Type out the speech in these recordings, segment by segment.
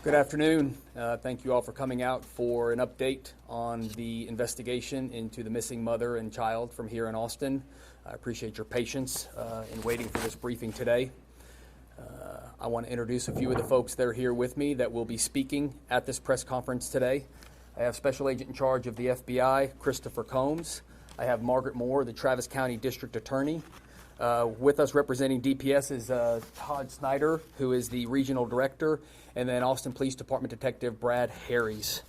Good afternoon. Thank you all for coming out for an update on the investigation into the missing mother and child from here in Austin. I appreciate your patience in waiting for this briefing today. I want to introduce a few of the folks that are here with me that will be speaking at this press conference today. I have Special Agent in charge of the FBI, Christopher Combs. I have Margaret Moore, the Travis County District Attorney. With us representing DPS is Todd Snyder, who is the Regional Director, and then Austin Police Department Detective Brad Harries.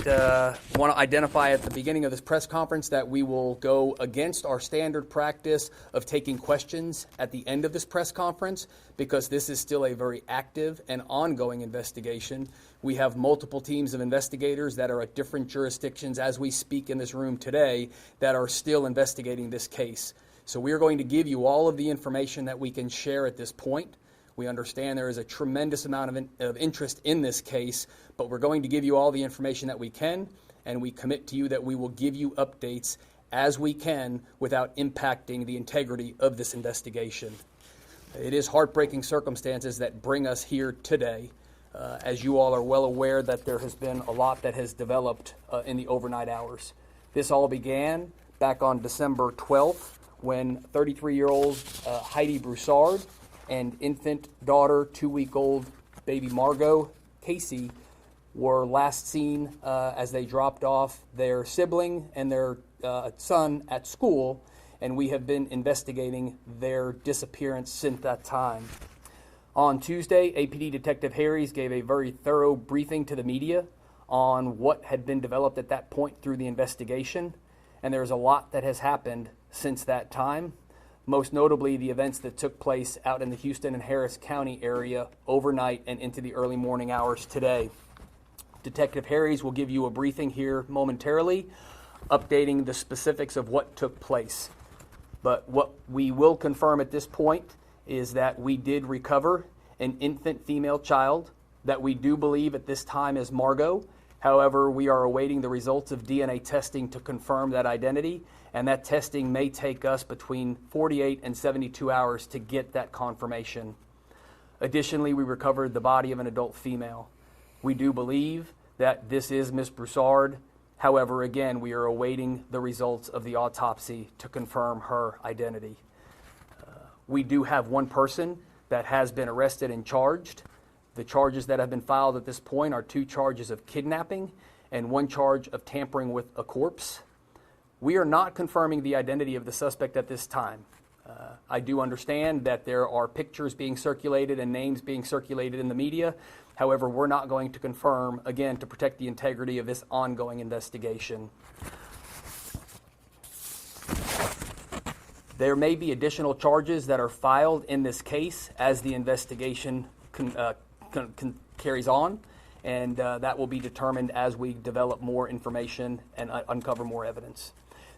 I want to identify at the beginning of this press conference that we will go against our standard practice of taking questions at the end of this press conference because this is still a very active and ongoing investigation. We have multiple teams of investigators that are at different jurisdictions as we speak in this room today that are still investigating this case. So we are going to give you all of the information that we can share at this point. We understand there is a tremendous amount of interest in this case, but we're going to give you all the information that we can, and we commit to you that we will give you updates as we can without impacting the integrity of this investigation. It is heartbreaking circumstances that bring us here today. As you all are well aware that there has been a lot that has developed in the overnight hours. This all began back on December 12th when 33-year-old Heidi Broussard and infant daughter, 2-week-old baby Margot Casey, were last seen as they dropped off their sibling and their son at school, and we have been investigating their disappearance since that time. On Tuesday, APD Detective Harries gave a very thorough briefing to the media on what had been developed at that point through the investigation, and there's a lot that has happened since that time. Most notably, the events that took place out in the Houston and Harris County area overnight and into the early morning hours today. Detective Harries will give you a briefing here momentarily, updating the specifics of what took place. But what we will confirm at this point is that we did recover an infant female child that we do believe at this time is Margot. However, we are awaiting the results of DNA testing to confirm that identity, and that testing may take us between 48 and 72 hours to get that confirmation. Additionally, we recovered the body of an adult female. We do believe that this is Ms. Broussard. However, again, we are awaiting the results of the autopsy to confirm her identity. We do have one person that has been arrested and charged. The charges that have been filed at this point are 2 charges of kidnapping and 1 charge of tampering with a corpse. We are not confirming the identity of the suspect at this time. I do understand that there are pictures being circulated and names being circulated in the media. However, we're not going to confirm, again, to protect the integrity of this ongoing investigation. There may be additional charges that are filed in this case as the investigation carries on, and that will be determined as we develop more information and uncover more evidence.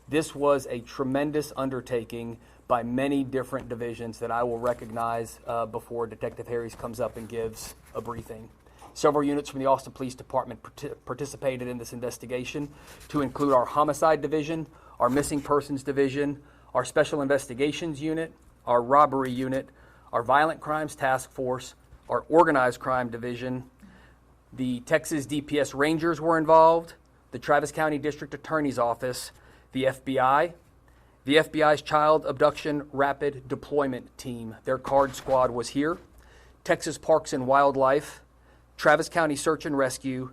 This was a tremendous undertaking by many different divisions that I will recognize before Detective Harries comes up and gives a briefing. Several units from the Austin Police Department participated in this investigation, to include our Homicide Division, our Missing Persons Division, our Special Investigations Unit, our Robbery Unit, our Violent Crimes Task Force, our Organized Crime Division. The Texas DPS Rangers were involved, the Travis County District Attorney's Office, the FBI's Child Abduction Rapid Deployment Team, their CARD squad was here, Texas Parks and Wildlife, Travis County Search and Rescue,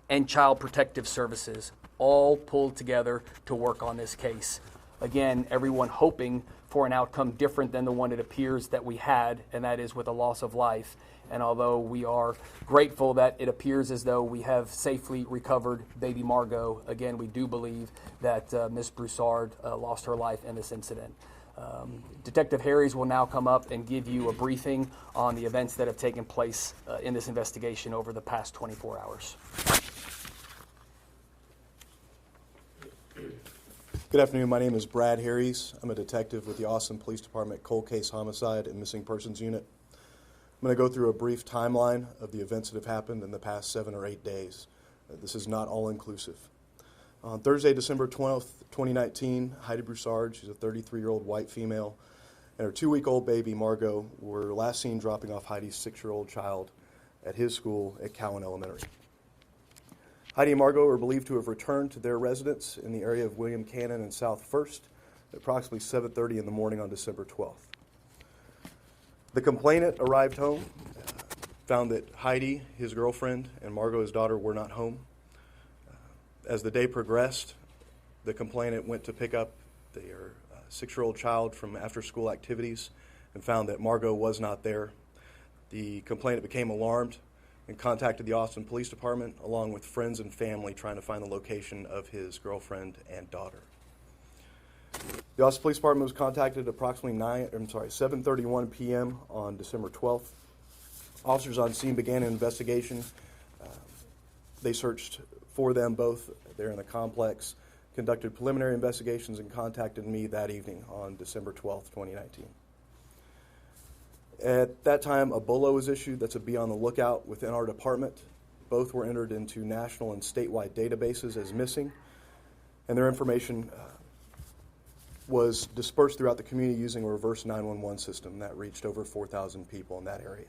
and Child Protective Services, all pulled together to work on this case. Again, everyone hoping for an outcome different than the one it appears that we had, and that is with a loss of life. And although we are grateful that it appears as though we have safely recovered baby Margot, again, we do believe that Ms. Broussard lost her life in this incident. Detective Harries will now come up and give you a briefing on the events that have taken place in this investigation over the past 24 hours. Good afternoon. My name is Brad Harries. I'm a detective with the Austin Police Department Cold Case Homicide and Missing Persons Unit. I'm going to go through a brief timeline of the events that have happened in the past 7 or 8 days. This is not all-inclusive. On Thursday, December 12th, 2019, Heidi Broussard, she's a 33-year-old white female, and her 2-week-old baby, Margot, were last seen dropping off Heidi's 6-year-old child at his school at KHOU Elementary. Heidi and Margot are believed to have returned to their residence in the area of William Cannon and South First at approximately 7:30 in the morning on December 12th. The complainant arrived home, found that Heidi, his girlfriend, and Margot, his daughter, were not home. As the day progressed, the complainant went to pick up their 6-year-old child from after-school activities and found that Margot was not there. The complainant became alarmed and contacted the Austin Police Department along with friends and family trying to find the location of his girlfriend and daughter. The Austin Police Department was contacted at approximately 7:31 p.m. on December 12th. Officers on scene began an investigation. They searched for them both there in the complex, conducted preliminary investigations, and contacted me that evening on December 12th, 2019. At that time, a BOLO was issued. That's a be on the lookout within our department. Both were entered into national and statewide databases as missing, and their information was dispersed throughout the community using a reverse 911 system that reached over 4,000 people in that area.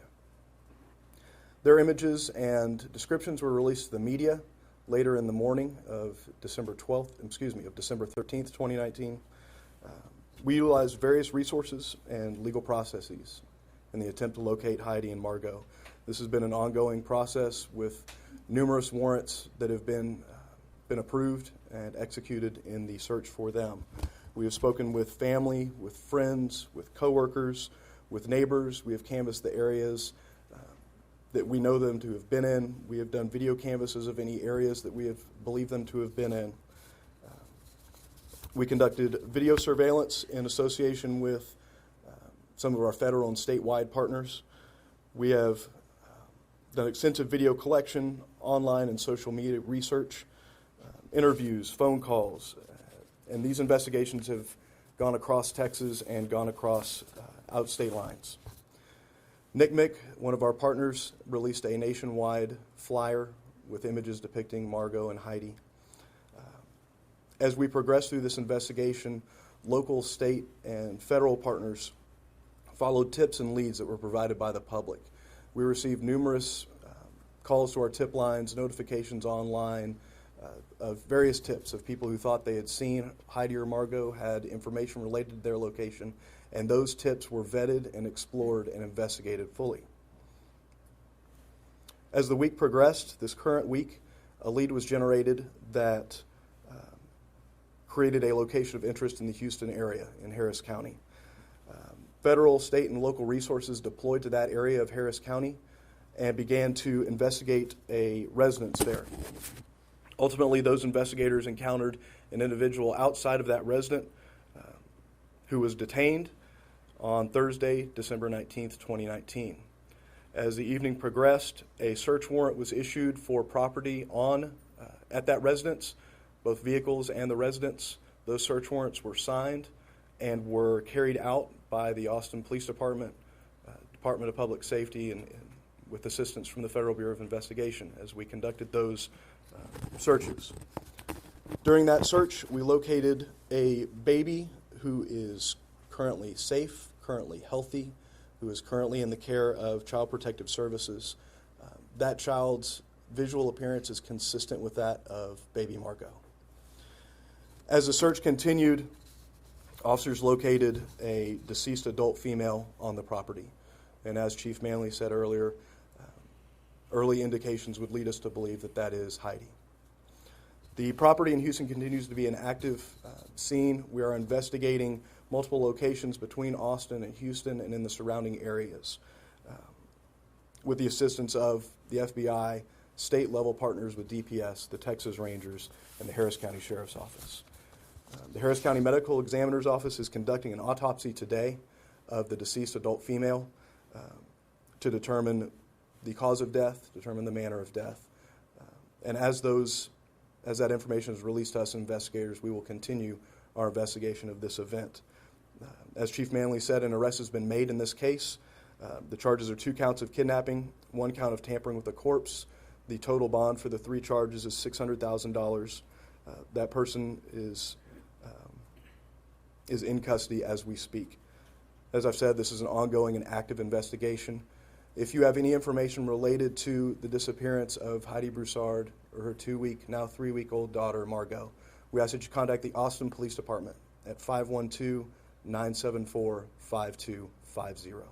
Their images and descriptions were released to the media later in the morning of December 13th, 2019. We utilized various resources and legal processes in the attempt to locate Heidi and Margot. This has been an ongoing process with numerous warrants that have been approved and executed in the search for them. We have spoken with family, with friends, with coworkers, with neighbors. We have canvassed the areas that we know them to have been in. We have done video canvasses of any areas that we have believed them to have been in. We conducted video surveillance in association with some of our federal and statewide partners. We have done extensive video collection, online and social media research, interviews, phone calls, and these investigations have gone across Texas and gone across out-state lines. NCMEC, one of our partners, released a nationwide flyer with images depicting Margot and Heidi. As we progress through this investigation, local, state, and federal partners followed tips and leads that were provided by the public. We received numerous calls to our tip lines, notifications online, of various tips of people who thought they had seen Heidi or Margot, had information related to their location, and those tips were vetted and explored and investigated fully. As the week progressed, this current week, a lead was generated that created a location of interest in the Houston area in Harris County. Federal, state, and local resources deployed to that area of Harris County and began to investigate a residence there. Ultimately, those investigators encountered an individual outside of that resident who was detained on Thursday, December 19th, 2019. As the evening progressed, a search warrant was issued for property at that residence, both vehicles and the residence. Those search warrants were signed and were carried out by the Austin Police Department, Department of Public Safety, and with assistance from the Federal Bureau of Investigation as we conducted those searches. During that search, we located a baby who is currently safe, currently healthy, who is currently in the care of Child Protective Services. That child's visual appearance is consistent with that of baby Margot. As the search continued, officers located a deceased adult female on the property. And as Chief Manley said earlier, early indications would lead us to believe that that is Heidi. The property in Houston continues to be an active scene. We are investigating multiple locations between Austin and Houston and in the surrounding areas with the assistance of the FBI, state-level partners with DPS, the Texas Rangers, and the Harris County Sheriff's Office. The Harris County Medical Examiner's Office is conducting an autopsy today of the deceased adult female to determine the cause of death, determine the manner of death. And as that information is released to us investigators, we will continue our investigation of this event. As Chief Manley said, an arrest has been made in this case. The charges are 2 counts of kidnapping, 1 count of tampering with a corpse. The total bond for the 3 charges is $600,000. That person is in custody as we speak. As I've said, this is an ongoing and active investigation. If you have any information related to the disappearance of Heidi Broussard or her 2-week, now 3-week-old daughter, Margot, we ask that you contact the Austin Police Department at 512-974-5250.